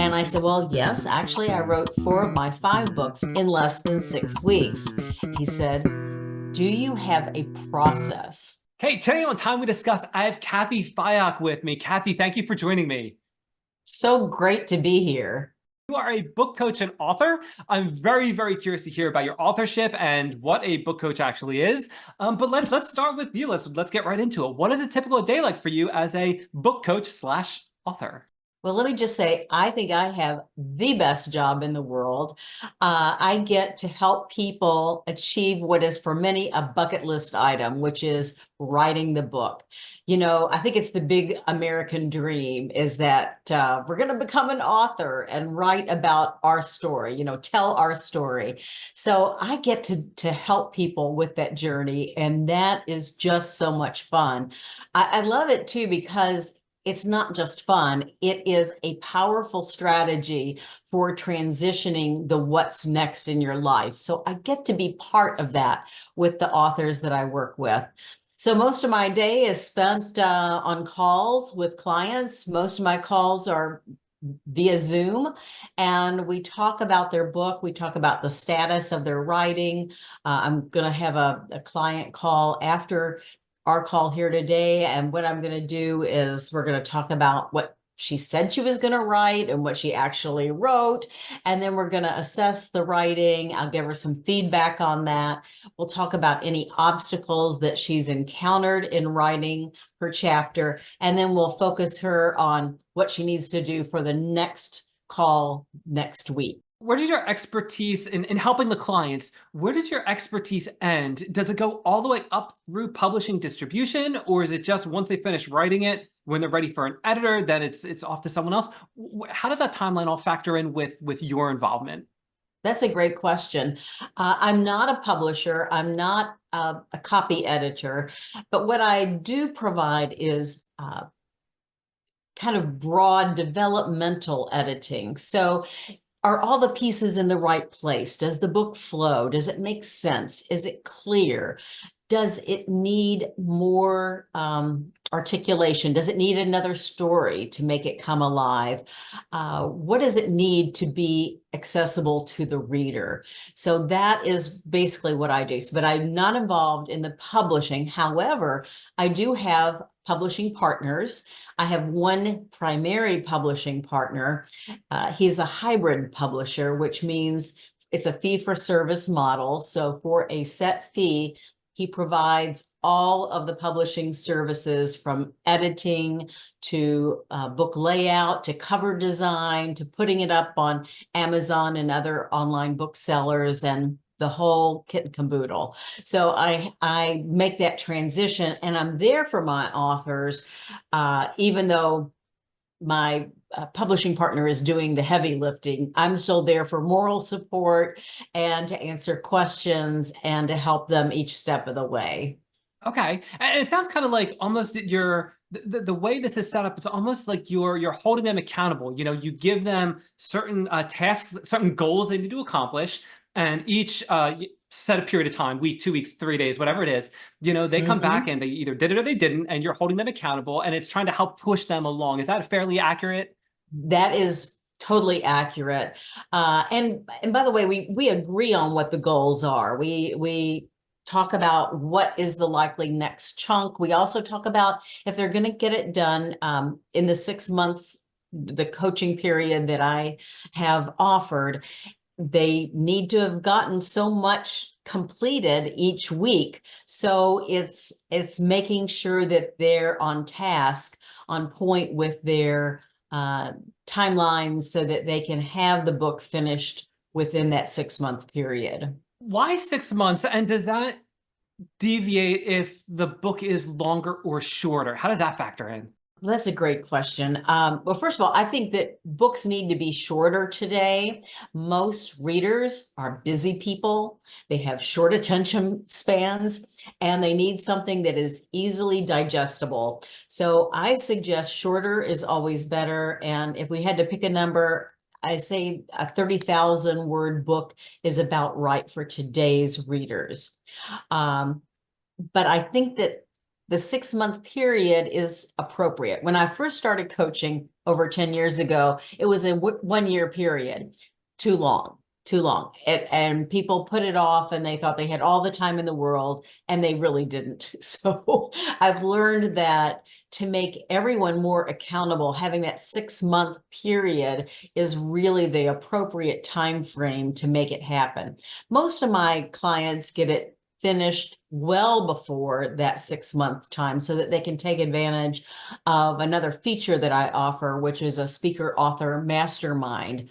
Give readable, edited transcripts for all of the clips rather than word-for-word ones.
And I said, well, yes, actually, I wrote 4 of my 5 books in less than 6 weeks. He said, do you have a process? Hey, today on Time We Discuss, I have Cathy Fyock with me. Cathy, thank you for joining me. So great to be here. You are a book coach and author. I'm very, very curious to hear about your authorship and what a book coach actually is. But let's start with you. Let's get right into it. What is a typical day like for you as a book coach slash author? Well, let me just say, I think I have the best job in the world. I get to help people achieve what is for many a bucket list item, which is writing the book. You know, I think it's the big American dream is that we're going to become an author and write about our story, you know, tell our story. So I get to help people with that journey, and that is just so much fun. I love it too because it's not just fun, it is a powerful strategy for transitioning the what's next in your life. So I get to be part of that with the authors that I work with. So most of my day is spent on calls with clients. Most of my calls are via Zoom, and we talk about their book. We talk about the status of their writing. I'm going to have a client call after our call here today. And what I'm going to do is we're going to talk about what she said she was going to write and what she actually wrote. And then we're going to assess the writing. I'll give her some feedback on that. We'll talk about any obstacles that she's encountered in writing her chapter. And then we'll focus her on what she needs to do for the next call next week. Where does your expertise in helping the clients, where does your expertise end? Does it go all the way up through publishing distribution, or is it just once they finish writing it, when they're ready for an editor, then it's off to someone else? How does that timeline all factor in with your involvement? That's a great question. I'm not a publisher. I'm not a copy editor, but what I do provide is kind of broad developmental editing. So are all the pieces in the right place? Does the book flow? Does it make sense? Is it clear? Does it need more articulation? Does it need another story to make it come alive? What does it need to be accessible to the reader? So that is basically what I do. But I'm not involved in the publishing. However, I do have publishing partners. I have one primary publishing partner. He's a hybrid publisher, which means it's a fee-for-service model. So for a set fee, he provides all of the publishing services from editing to book layout to cover design to putting it up on Amazon and other online booksellers and the whole kit and caboodle. So I make that transition, and I'm there for my authors, even though my publishing partner is doing the heavy lifting. I'm still there for moral support and to answer questions and to help them each step of the way. Okay, and it sounds kind of like almost the way this is set up. It's almost like you're holding them accountable. You know, you give them certain tasks, certain goals they need to accomplish, and each set a period of time, week, 2 weeks, 3 days, whatever it is. You know, they come back Mhm. and they either did it or they didn't, and you're holding them accountable, and it's trying to help push them along. Is that fairly accurate? That is totally accurate. And by the way, we agree on what the goals are. We talk about what is the likely next chunk. We also talk about if they're going to get it done in the 6 months, the coaching period that I have offered, they need to have gotten so much completed each week. So it's making sure that they're on task, on point with their uh, timelines so that they can have the book finished within that 6 month period. Why 6 months? And does that deviate if the book is longer or shorter? How does that factor in? Well, that's a great question. Well, first of all, I think that books need to be shorter today. Most readers are busy people. They have short attention spans, and they need something that is easily digestible. So I suggest shorter is always better. And if we had to pick a number, I say a 30,000 word book is about right for today's readers. But I think that the 6 month period is appropriate. When I first started coaching over 10 years ago, it was a 1 year period. Too long, too long. And people put it off and they thought they had all the time in the world, and they really didn't. So I've learned that to make everyone more accountable, having that 6 month period is really the appropriate time frame to make it happen. Most of my clients get it finished well before that 6 month time so that they can take advantage of another feature that I offer, which is a speaker author mastermind.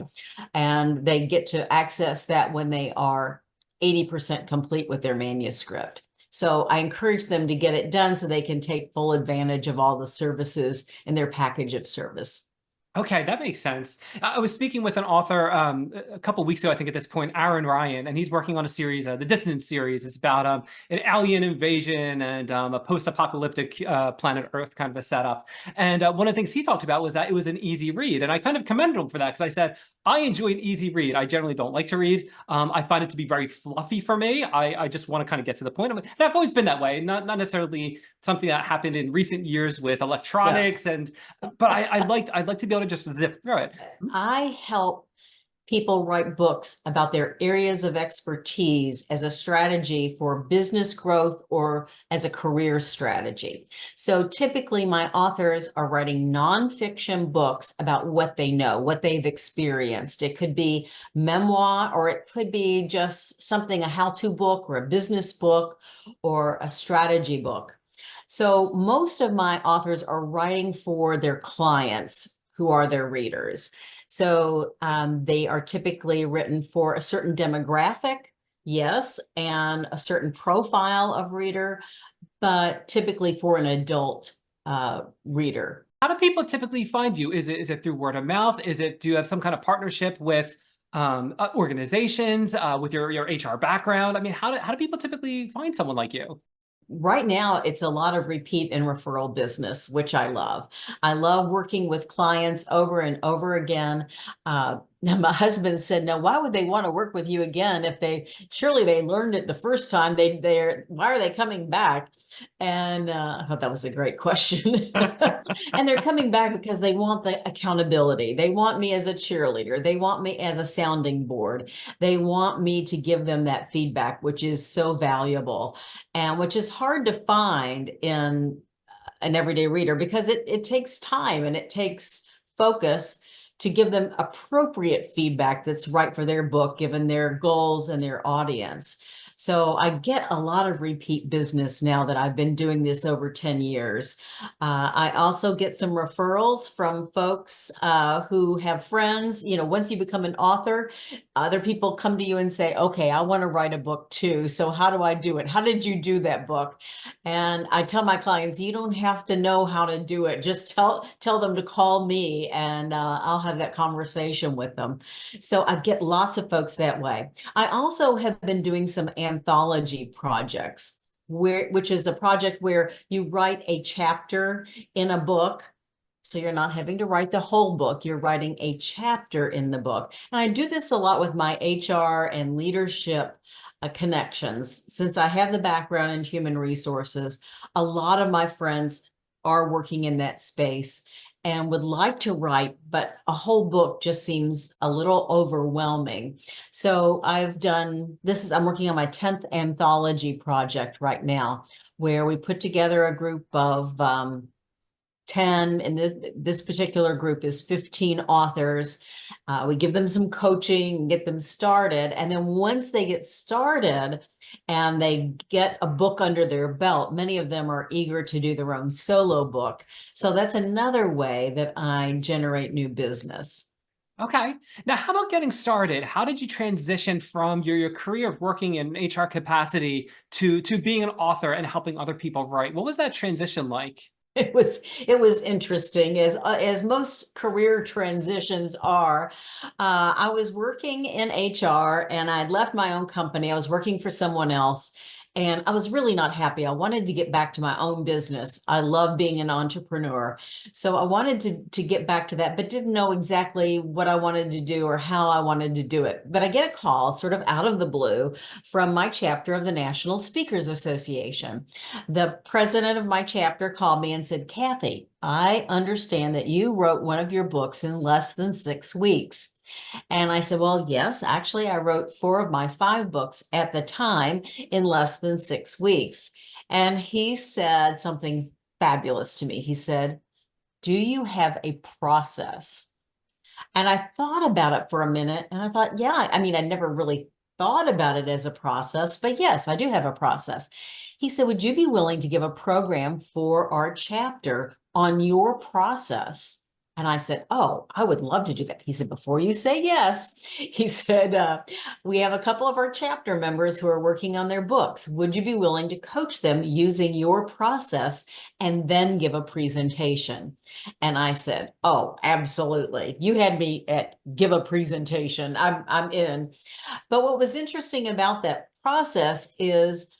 And they get to access that when they are 80% complete with their manuscript. So I encourage them to get it done so they can take full advantage of all the services in their package of service. Okay, that makes sense. I was speaking with an author a couple weeks ago, I think at this point, Aaron Ryan, and he's working on a series, the Dissonance series. It's about an alien invasion and a post-apocalyptic planet Earth kind of a setup. And one of the things he talked about was that it was an easy read. And I kind of commended him for that because I said, I enjoy an easy read. I generally don't like to read. I find it to be very fluffy for me. I just want to kind of get to the point. And I've always been that way, not necessarily something that happened in recent years with electronics and but I'd like to be able to just zip through it. I help people write books about their areas of expertise as a strategy for business growth or as a career strategy. So typically my authors are writing nonfiction books about what they know, what they've experienced. It could be memoir, or it could be just something, a how-to book or a business book or a strategy book. So most of my authors are writing for their clients who are their readers. So they are typically written for a certain demographic, yes, and a certain profile of reader, but typically for an adult reader. How do people typically find you? Is it through word of mouth? Do you have some kind of partnership with organizations with your HR background? I mean, how do people typically find someone like you? Right now, it's a lot of repeat and referral business, which I love. I love working with clients over and over again. My husband said, "No, why would they want to work with you again if surely they learned it the first time? Why are they coming back?" And I thought that was a great question. And they're coming back because they want the accountability. They want me as a cheerleader. They want me as a sounding board. They want me to give them that feedback, which is so valuable and which is hard to find in an everyday reader because it takes time and it takes focus to give them appropriate feedback that's right for their book, given their goals and their audience. So I get a lot of repeat business now that I've been doing this over 10 years. I also get some referrals from folks who have friends. You know, once you become an author, other people come to you and say, okay, I want to write a book too. So how do I do it? How did you do that book? And I tell my clients, you don't have to know how to do it. Just tell them to call me and I'll have that conversation with them. So I get lots of folks that way. I also have been doing some anthology projects, which is a project where you write a chapter in a book. So you're not having to write the whole book, you're writing a chapter in the book. And I do this a lot with my HR and leadership connections. Since I have the background in human resources, a lot of my friends are working in that space and would like to write, but a whole book just seems a little overwhelming. So I've done this. I'm working on my 10th anthology project right now, where we put together a group of 10, and this particular group is 15 authors. We give them some coaching and get them started. And then once they get started and they get a book under their belt, many of them are eager to do their own solo book. So that's another way that I generate new business. Okay. Now, how about getting started? How did you transition from your career of working in HR capacity to being an author and helping other people write? What was that transition like? It was interesting, as most career transitions are. I was working in HR and I'd left my own company. I was working for someone else, And I was really not happy. I wanted to get back to my own business. I love being an entrepreneur. So I wanted to get back to that, but didn't know exactly what I wanted to do or how I wanted to do it. But I get a call sort of out of the blue from my chapter of the National Speakers Association. The president of my chapter called me and said, Cathy, I understand that you wrote one of your books in less than 6 weeks. And I said, well, yes, actually, I wrote 4 of my 5 books at the time in less than 6 weeks. And he said something fabulous to me. He said, do you have a process? And I thought about it for a minute and I thought, yeah, I mean, I never really thought about it as a process, but yes, I do have a process. He said, would you be willing to give a program for our chapter on your process? And I said, oh, I would love to do that. He said, before you say yes, he said, we have a couple of our chapter members who are working on their books. Would you be willing to coach them using your process and then give a presentation? And I said, oh, absolutely. You had me at give a presentation. I'm in. But what was interesting about that process is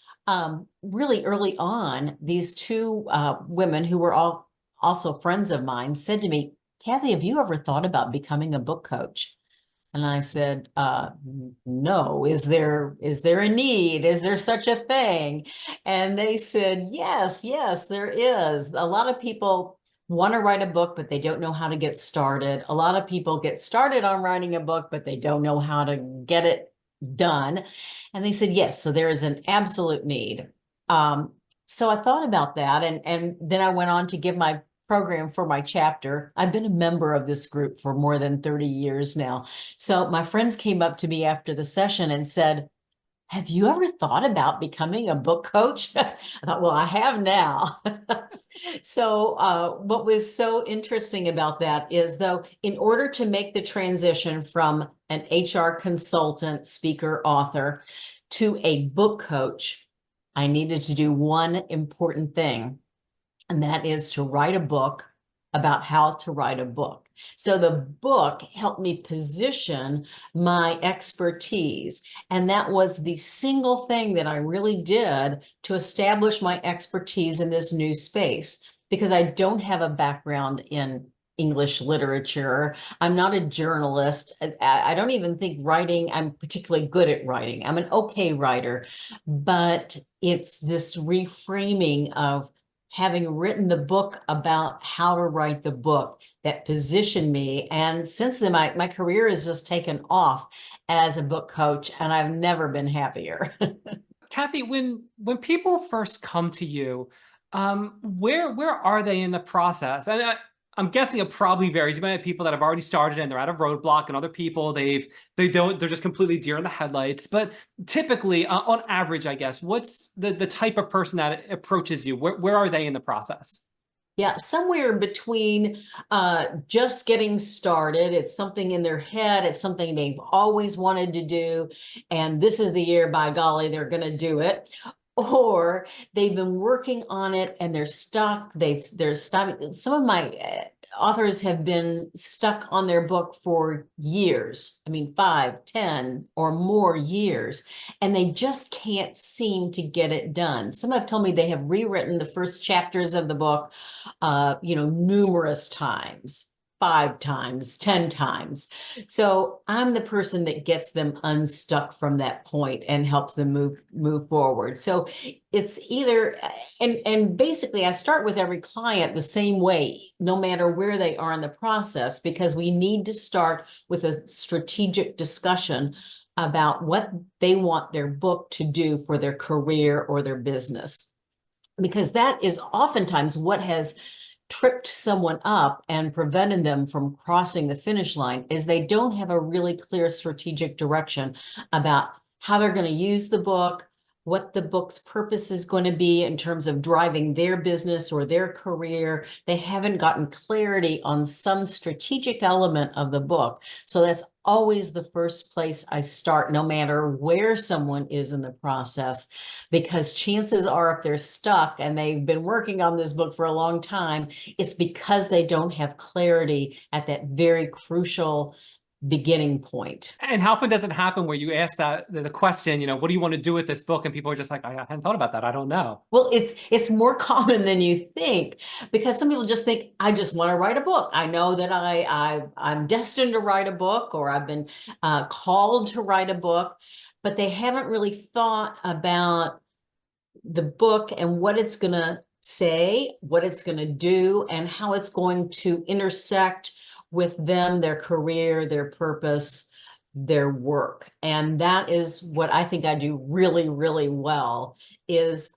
really early on, these two women who were all also friends of mine said to me, Cathy, have you ever thought about becoming a book coach? And I said, no, is there a need? Is there such a thing? And they said, yes, there is. A lot of people want to write a book, but they don't know how to get started. A lot of people get started on writing a book, but they don't know how to get it done. And they said, yes, so there is an absolute need. Um, so I thought about that, and then I went on to give my program for my chapter. I've been a member of this group for more than 30 years now. So my friends came up to me after the session and said, have you ever thought about becoming a book coach? I thought, well, I have now. So what was so interesting about that is, though, in order to make the transition from an HR consultant, speaker, author to a book coach, I needed to do one important thing, and that is to write a book about how to write a book. So the book helped me position my expertise. And that was the single thing that I really did to establish my expertise in this new space, because I don't have a background in English literature. I'm not a journalist. I don't even think writing, I'm particularly good at writing. I'm an okay writer, but it's this reframing of having written the book about how to write the book that positioned me. And since then, my career has just taken off as a book coach, and I've never been happier. Cathy, when people first come to you, where are they in the process? And I'm guessing it probably varies. You might have people that have already started and they're at a roadblock, and other people they're just completely deer in the headlights. But typically, on average, I guess, what's the type of person that approaches you? Where are they in the process? Yeah, somewhere between just getting started. It's something in their head. It's something they've always wanted to do. And this is the year, by golly, they're going to do it. Or they've been working on it and they're stuck. They're stuck. Some of my authors have been stuck on their book for years. I mean, 5, 10, or more years, and they just can't seem to get it done. Some have told me they have rewritten the first chapters of the book, numerous times. 5 times, 10 times. So I'm the person that gets them unstuck from that point and helps them move forward. So it's either, and basically I start with every client the same way, no matter where they are in the process, because we need to start with a strategic discussion about what they want their book to do for their career or their business, because that is oftentimes what has tripped someone up and prevented them from crossing the finish line, is they don't have a really clear strategic direction about how they're going to use the book, what the book's purpose is going to be in terms of driving their business or their career. They haven't gotten clarity on some strategic element of the book. So that's always the first place I start, no matter where someone is in the process, because chances are if they're stuck and they've been working on this book for a long time, it's because they don't have clarity at that very crucial beginning point. And how often does it happen where you ask that the question, what do you want to do with this book? And people are just like, I hadn't thought about that. I don't know. Well, it's more common than you think, because some people just think, I just want to write a book. I know that I'm destined to write a book, or I've been called to write a book, but they haven't really thought about the book and what it's going to say, what it's going to do, and how it's going to intersect with them, their career, their purpose, their work. And that is what I think I do really, really well, is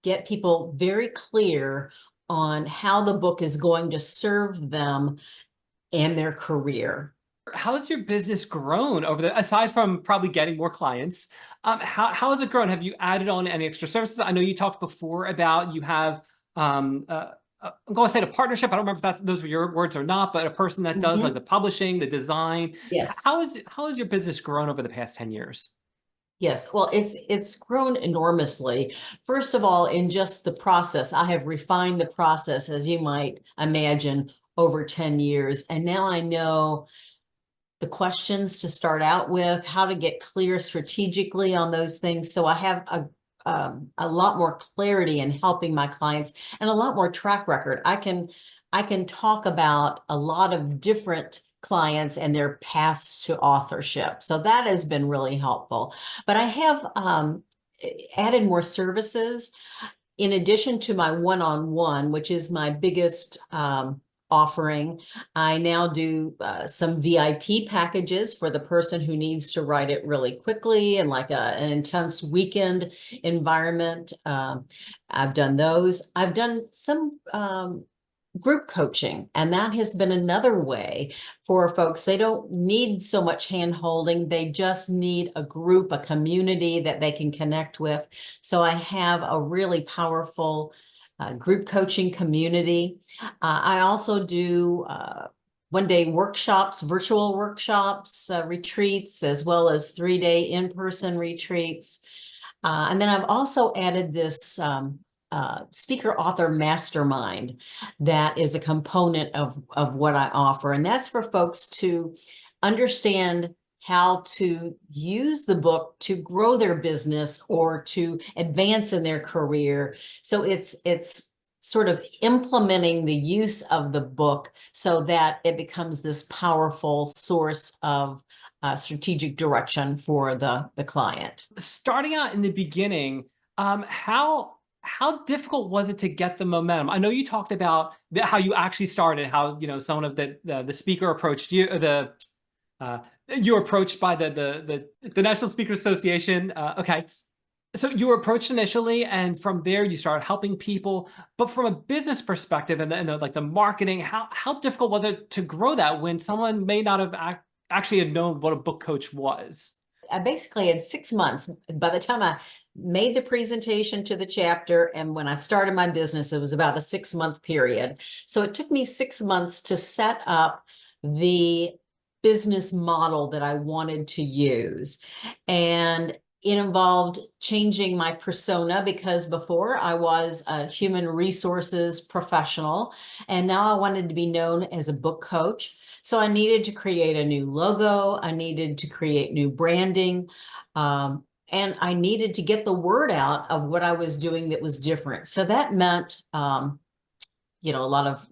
get people very clear on how the book is going to serve them and their career. How's your business grown aside from probably getting more clients? How has it grown? Have you added on any extra services? I know you talked before about you have, I'm going to say a partnership. I don't remember if those were your words or not, but a person that does like the publishing, the design. Yes. How has your business grown over the past 10 years? Yes, well, it's grown enormously. First of all, in just the process, I have refined the process, as you might imagine, over 10 years. And now I know the questions to start out with, how to get clear strategically on those things. So I have a lot more clarity in helping my clients, and a lot more track record. I can talk about a lot of different clients and their paths to authorship. So that has been really helpful. But I have added more services in addition to my one-on-one, which is my biggest offering. I now do some VIP packages for the person who needs to write it really quickly and like an intense weekend environment. I've done those. I've done some group coaching, and that has been another way for folks. They don't need so much hand holding. They just need a group, a community that they can connect with. So I have a really powerful group coaching community. I also do one-day workshops, virtual workshops, retreats, as well as 3-day in-person retreats. And then I've also added this speaker author mastermind that is a component of what I offer. And that's for folks to understand how to use the book to grow their business or to advance in their career. So it's sort of implementing the use of the book so that it becomes this powerful source of strategic direction for the client. Starting out in the beginning, how difficult was it to get the momentum? I know you talked about how you actually started, how someone of the speaker approached you, you were approached by the National Speakers Association. Okay, so you were approached initially, and from there you started helping people. But from a business perspective and like the marketing, how difficult was it to grow that when someone may not have actually had known what a book coach was? I basically had 6 months by the time I made the presentation to the chapter, and when I started my business, it was about a 6-month period. So it took me 6 months to set up the business model that I wanted to use. And it involved changing my persona, because before I was a human resources professional, and now I wanted to be known as a book coach. So I needed to create a new logo. I needed to create new branding. And I needed to get the word out of what I was doing that was different. So that meant, a lot of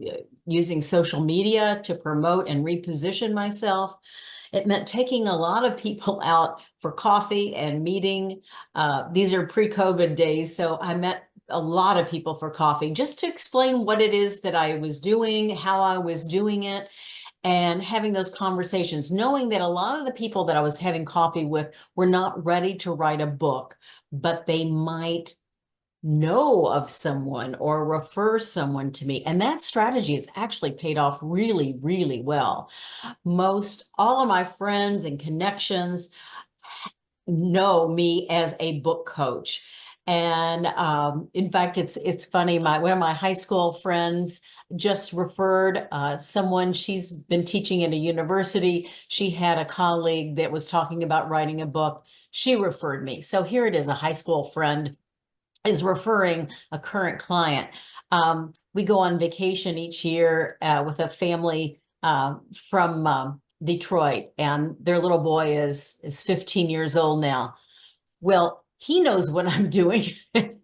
using social media to promote and reposition myself. It meant taking a lot of people out for coffee and meeting. These are pre-COVID days, so I met a lot of people for coffee just to explain what it is that I was doing, how I was doing it, and having those conversations, knowing that a lot of the people that I was having coffee with were not ready to write a book, but they might know of someone or refer someone to me. And that strategy has actually paid off really, really well. Most all of my friends and connections know me as a book coach. And in fact, it's funny. One of my high school friends just referred someone. She's been teaching at a university. She had a colleague that was talking about writing a book. She referred me. So here it is, a high school friend is referring a current client. We go on vacation each year with a family from Detroit, and their little boy is 15 years old now. Well, he knows what I'm doing.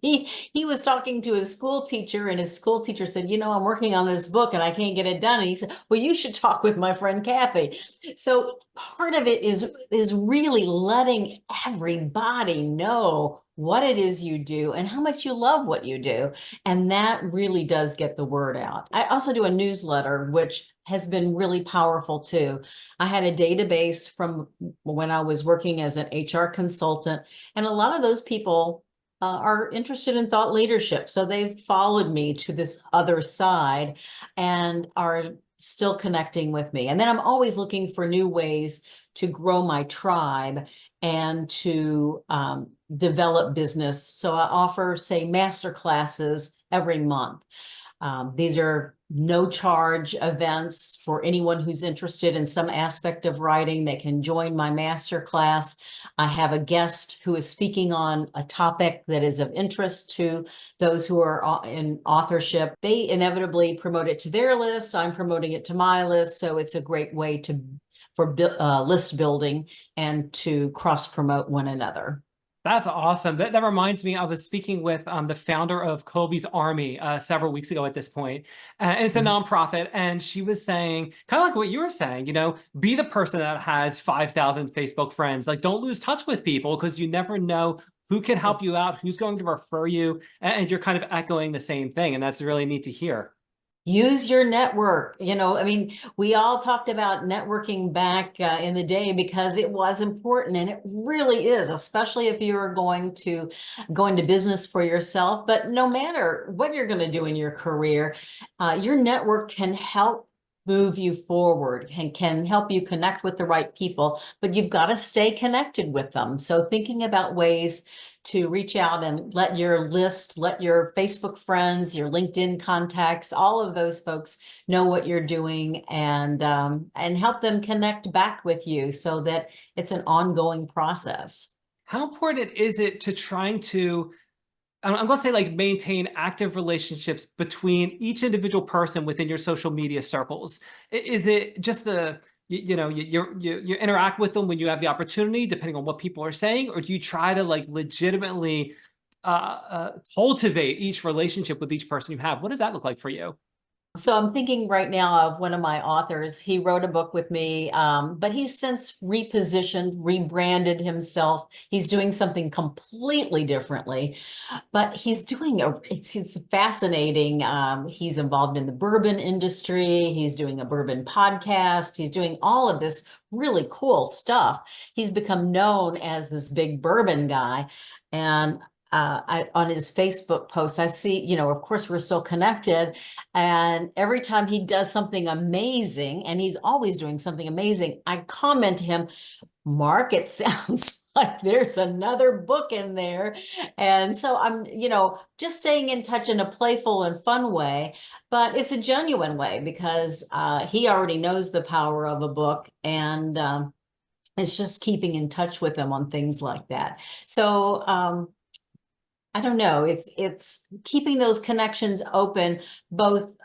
He was talking to his school teacher, and his school teacher said, I'm working on this book and I can't get it done. And he said, well, you should talk with my friend Cathy. So part of it is really letting everybody know what it is you do and how much you love what you do. And that really does get the word out. I also do a newsletter, which has been really powerful too. I had a database from when I was working as an HR consultant, and a lot of those people are interested in thought leadership. So they've followed me to this other side and are still connecting with me. And then I'm always looking for new ways to grow my tribe and to develop business. So I offer, say, master classes every month. These are no charge events for anyone who's interested in some aspect of writing. They can join my master class. I have a guest who is speaking on a topic that is of interest to those who are in authorship. They inevitably promote it to their list. I'm promoting it to my list. So it's a great way for list building and to cross promote one another. That's awesome. That reminds me, I was speaking with the founder of Kobe's Army several weeks ago at this point. And it's a nonprofit. And she was saying, kind of like what you were saying, be the person that has 5,000 Facebook friends. Like, don't lose touch with people because you never know who can help you out, who's going to refer you. And you're kind of echoing the same thing. And that's really neat to hear. Use your network. I mean, we all talked about networking back in the day because it was important, and it really is, especially if you're going to business for yourself. But no matter what you're going to do in your career, your network can help move you forward and can help you connect with the right people, but you've got to stay connected with them. So thinking about ways to reach out and let your list, let your Facebook friends, your LinkedIn contacts, all of those folks know what you're doing, and help them connect back with you so that it's an ongoing process. How important is it to trying to I'm going to say like maintain active relationships between each individual person within your social media circles? Is it just you interact with them when you have the opportunity, depending on what people are saying, or do you try to like legitimately cultivate each relationship with each person you have? What does that look like for you? So I'm thinking right now of one of my authors. He wrote a book with me, but he's since repositioned, rebranded himself. He's doing something completely differently, but it's fascinating. He's involved in the bourbon industry. He's doing a bourbon podcast. He's doing all of this really cool stuff. He's become known as this big bourbon guy. And on his Facebook posts, I see, of course, we're still connected. And every time he does something amazing, and he's always doing something amazing, I comment to him, Mark, it sounds like there's another book in there. And so I'm, just staying in touch in a playful and fun way, but it's a genuine way because he already knows the power of a book, and it's just keeping in touch with him on things like that. So I don't know. It's keeping those connections open, both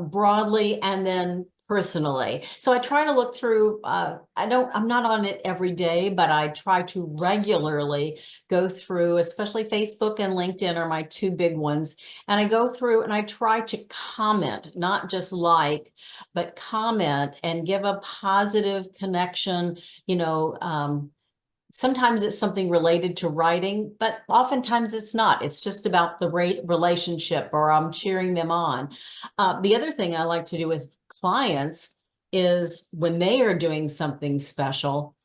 broadly and then personally. So I try to look through. I'm not on it every day, but I try to regularly go through, especially Facebook and LinkedIn are my two big ones. And I go through and I try to comment, not just like, but comment and give a positive connection. Sometimes it's something related to writing, but oftentimes it's not. It's just about the relationship, or I'm cheering them on. The other thing I like to do with clients is when they are doing something special.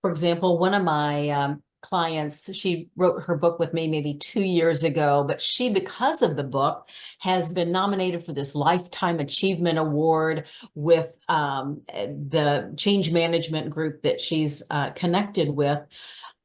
For example, one of my clients, she wrote her book with me maybe 2 years ago, but because of the book, has been nominated for this Lifetime Achievement Award with the change management group that she's connected with.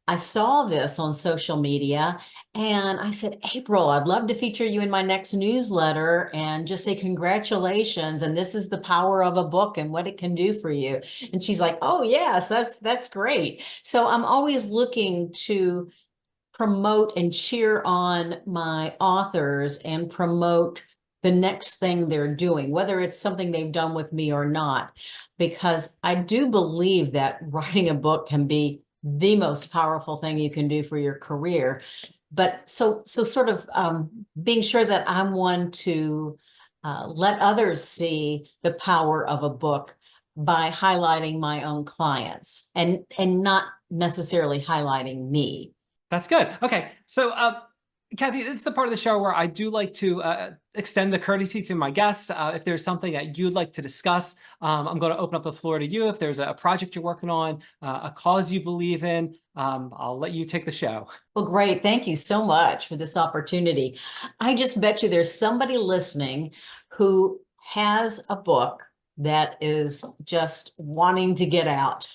I saw this on social media and I said, April, I'd love to feature you in my next newsletter and just say congratulations. And this is the power of a book and what it can do for you. And she's like, oh, yes, that's great. So I'm always looking to promote and cheer on my authors and promote the next thing they're doing, whether it's something they've done with me or not, because I do believe that writing a book can be the most powerful thing you can do for your career. But so sort of being sure that I'm one to let others see the power of a book by highlighting my own clients and not necessarily highlighting me. That's good. Okay. So, Cathy, it's the part of the show where I do like to extend the courtesy to my guests. If there's something that you'd like to discuss, I'm going to open up the floor to you. If there's a project you're working on, a cause you believe in, I'll let you take the show. Well, great. Thank you so much for this opportunity. I just bet you there's somebody listening who has a book that is just wanting to get out.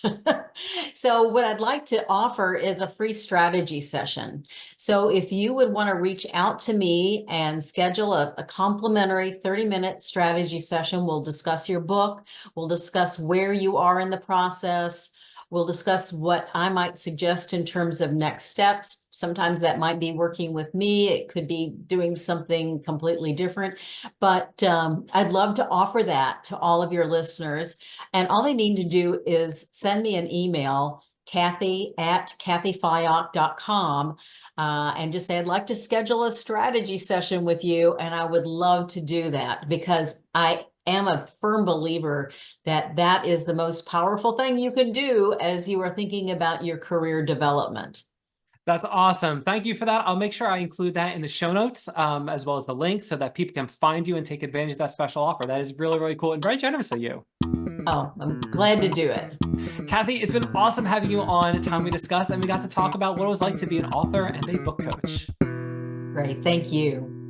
So what I'd like to offer is a free strategy session. So if you would want to reach out to me and schedule a complimentary 30-minute strategy session, we'll discuss your book. We'll discuss where you are in the process. We'll discuss what I might suggest in terms of next steps. Sometimes that might be working with me. It could be doing something completely different. But I'd love to offer that to all of your listeners. And all they need to do is send me an email, Cathy@cathyfyock.com, and just say, I'd like to schedule a strategy session with you. And I would love to do that because I am a firm believer that that is the most powerful thing you can do as you are thinking about your career development. That's awesome. Thank you for that. I'll make sure I include that in the show notes, as well as the link so that people can find you and take advantage of that special offer. That is really, really cool and very generous of you. Oh, I'm glad to do it. Cathy, it's been awesome having you on Time We Discuss, and we got to talk about what it was like to be an author and a book coach. Great. Thank you.